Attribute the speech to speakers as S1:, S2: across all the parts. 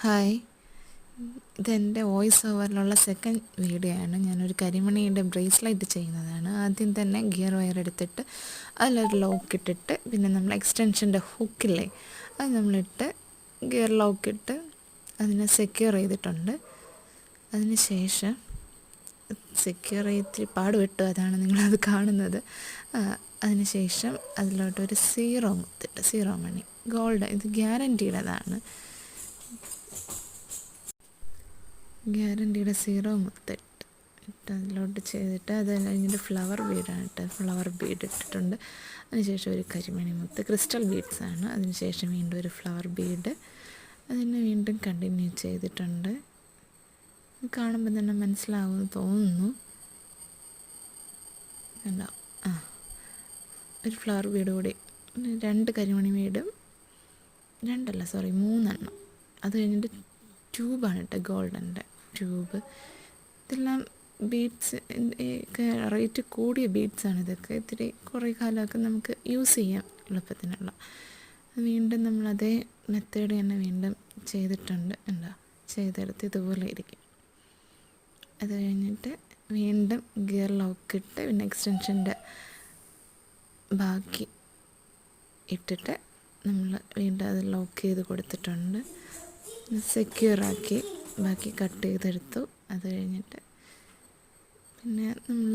S1: Hi, ഇതെൻ്റെ voice ഓവറിലുള്ള second video ആണ്. ഞാനൊരു കരിമണിയുടെ ബ്രേസ്ലെറ്റ് ചെയ്യുന്നതാണ്. ആദ്യം തന്നെ ഗിയർ വയർ എടുത്തിട്ട് അതിലൊരു ലോക്ക് ഇട്ടിട്ട് പിന്നെ നമ്മൾ എക്സ്റ്റൻഷൻ്റെ ഹുക്കില്ലേ അത് നമ്മളിട്ട് ഗിയർ ലോക്കിട്ട് അതിനെ സെക്യൂർ ചെയ്തിട്ടുണ്ട്. അതിന് ശേഷം സെക്യൂർ ചെയ്തിട്ട് പാടുപെട്ടു, അതാണ് നിങ്ങളത് കാണുന്നത്. അതിന് ശേഷം അതിലോട്ടൊരു സീറോ മണി ഗോൾഡ്, ഇത് ഗ്യാരൻറ്റീഡതാണ്. ഗ്യാരൻറ്റിയുടെ സീറോ ഇട്ട് അതിലോട്ട് ചെയ്തിട്ട് അത് കഴിഞ്ഞിട്ട് ഫ്ലവർ ബീഡ് ഇട്ടിട്ടുണ്ട്. അതിനുശേഷം ഒരു കരിമണി മുത്ത്, ക്രിസ്റ്റൽ ബീഡ്സാണ്. അതിനുശേഷം വീണ്ടും ഒരു ഫ്ലവർ ബീഡ്, അതിന് വീണ്ടും കണ്ടിന്യൂ ചെയ്തിട്ടുണ്ട്. കാണുമ്പോൾ തന്നെ മനസ്സിലാവുമെന്ന് തോന്നുന്നു. കണ്ടോ? ഒരു ഫ്ലവർ ബീഡ് കൂടി, 2 കരിമണി ബീഡും 3 അത് കഴിഞ്ഞിട്ട് ട്യൂബാണ് കേട്ടോ, ഗോൾഡൻ്റെ ട്യൂബ്. ഇതെല്ലാം ബീഡ്സ് റേറ്റ് കൂടിയ ബീഡ്സാണ്. ഇതൊക്കെ ഇത്തിരി കുറേ കാലമൊക്കെ നമുക്ക് യൂസ് ചെയ്യാം എളുപ്പത്തിനുള്ള. വീണ്ടും നമ്മളതേ മെത്തേഡ് തന്നെ വീണ്ടും ചെയ്തിട്ടുണ്ട്. ചെയ്തെടുത്ത് ഇതുപോലെ ഇരിക്കും. അത് കഴിഞ്ഞിട്ട് വീണ്ടും ഗിയർ ലോക്കിട്ട് പിന്നെ എക്സ്റ്റൻഷൻ്റെ ബാക്കി ഇട്ടിട്ട് നമ്മൾ വീണ്ടും അത് ലോക്ക് ചെയ്ത് കൊടുത്തിട്ടുണ്ട്. സെക്യൂറാക്കി ബാക്കി കട്ട് ചെയ്തെടുത്തു. അത് കഴിഞ്ഞിട്ട് പിന്നെ നമ്മൾ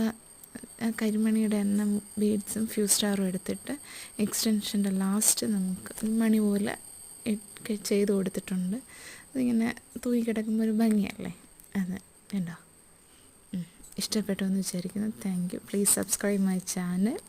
S1: കരിമണിയുടെ എണ്ണം ബീഡ്സും ഫ്യൂസ് സ്റ്റാറും എടുത്തിട്ട് എക്സ്റ്റൻഷൻ്റെ ലാസ്റ്റ് നമുക്ക് മണി പോലെ ചെയ്ത് കൊടുത്തിട്ടുണ്ട്. അതിങ്ങനെ തൂങ്ങി കിടക്കുമ്പോൾ ഒരു ഭംഗിയല്ലേ അത്. കണ്ടോ? ഇഷ്ടപ്പെട്ടു എന്ന് വിചാരിക്കുന്നു. Thank you. Please subscribe my channel.